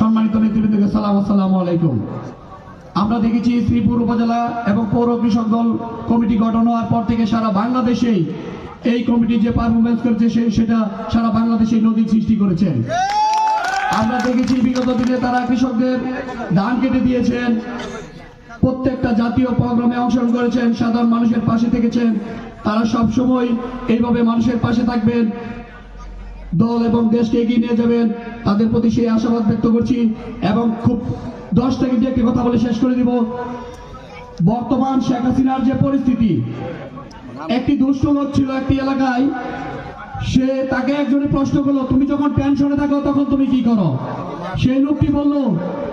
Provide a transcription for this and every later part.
সম্মানিত নেতৃবৃন্দকে সালাম, আসসালামু আলাইকুম। আমরা দেখেছি শ্রীপুর উপজেলা এবং পৌর কৃষক দল কমিটি গঠন হওয়ার পর থেকে সারা বাংলাদেশেই এই কমিটি যে পারফরমেন্স করেছে সেটা সারা বাংলাদেশে নজির সৃষ্টি করেছেন। আমরা দেখেছি বিগত দিনে তারা কৃষকদের ধান কেটে দিয়েছেন, প্রত্যেকটা জাতীয় প্রোগ্রামে অংশগ্রহণ করেছেন, সাধারণ মানুষের পাশে থেকেছেন। তারা সবসময় এইভাবে মানুষের পাশে থাকবেন, দল এবং দেশকে এগিয়ে নিয়ে যাবেন, তাদের প্রতি সেই আশাবাদ ব্যক্ত করছি। এবং খুব 10 সেকেন্ডে একটি কথা বলে শেষ করে দিব। বর্তমান শেখ হাসিনার যে পরিস্থিতি, একটি দুষ্ট লোক ছিল একটি এলাকায়, সে তাকে একজনে প্রশ্ন করলো, তুমি যখন টেনশনে থাকো তখন তুমি কি করো? সেই লোকটি বলল,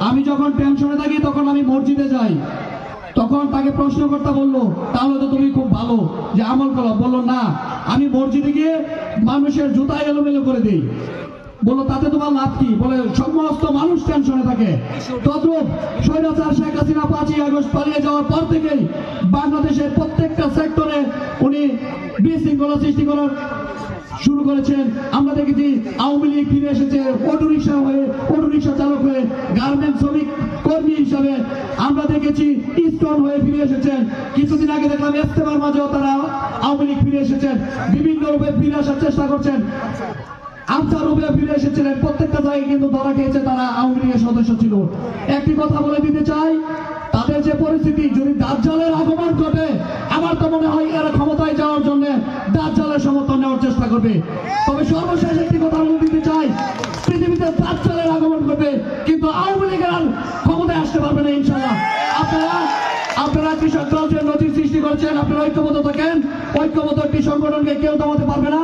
আমি যখন টেনশনে থাকি তখন আমি মসজিদে যাই। তখন তাকে প্রশ্নকর্তা বললো, তাহলে তো তুমি খুব ভালো যে আমল করো। বললো, না, আমি মসজিদে গিয়ে মানুষের জুতা এলোমেলো করে দিই। বললো, তাতে তোমার লাভ কি? বলে, সমস্ত মানুষ টেনশনে থাকে। তদ্রুপ স্বৈরাচার শেখ হাসিনা 5ই আগস্ট পালিয়ে যাওয়ার পর থেকেই বাংলাদেশের প্রত্যেকটা সেক্টরে উনি বিশৃঙ্খলা সৃষ্টি করার শুরু করেছেন। আমরা দেখেছি আওয়ামী লীগ ফিরে এসেছে অটোরিকশা চালক হয়ে, গার্মেন্টস শ্রমিক কর্মী হিসাবে। আমরা দেখেছি ইস্টন হয়ে ফিরে এসেছেন। কিছুদিন আগে দেখলাম ইস্তেমার মাঝেও তারা আওয়ামী লীগ ফিরে এসেছেন, বিভিন্ন রূপে ফিরে আসার চেষ্টা করছেন। আনসার রূপে ফিরে এসেছিলেন, প্রত্যেকটা জায়গায় কিন্তু ধরা খেয়েছে তারা আওয়ামী লীগের সদস্য ছিল। একটি কথা বলে দিতে চাই, তাদের যে পরিস্থিতি, যদি দাজ্জালের আগমন ঘটে, আমার তো মনে হয় এরা ক্ষমতায় যাওয়ার জন্য দাজ্জালের সমর্থন নেওয়ার চেষ্টা করবে। তবে সর্বশেষ একটি কথা বলে দিতে চাই, পৃথিবীতে দাজ্জালের আগমন ঘটবে, কিন্তু আওয়ামী লীগের আর ক্ষমতায় আসতে পারবে না ইনশাআল্লাহ। আপনারা কৃষক দল যে নজির সৃষ্টি করেছেন, আপনারা ঐক্যবদ্ধ থাকেন। ঐক্যবদ্ধ একটি সংগঠনকে কেউ থামাতে পারবে না।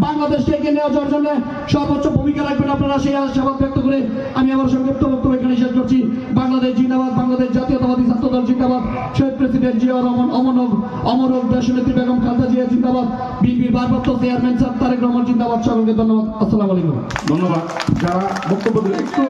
বাংলাদেশকে এগিয়ে নেওয়ার জন্য সর্বোচ্চ ভূমিকা রাখবেন আপনারা, সেই আশাবাদ ব্যক্ত করে আমি আমার সংক্ষিপ্ত বক্তব্য এখানে শেষ করছি। বাংলাদেশ জিন্দাবাদ, বাংলাদেশ জাতীয়তাবাদী ছাত্র দল জিন্দাবাদ, শহীদ প্রেসিডেন্ট জিয়াউর রহমান অমর দেশনেত্রী বেগম খালেদা জিয়া জিন্দাবাদ, বিএনপির ভারপ্রাপ্ত চেয়ারম্যান তারেক রহমান জিন্দাবাদ। সকলকে ধন্যবাদ। আসসালামু আলাইকুম। ধন্যবাদ। যারা বক্তব্য দিলেন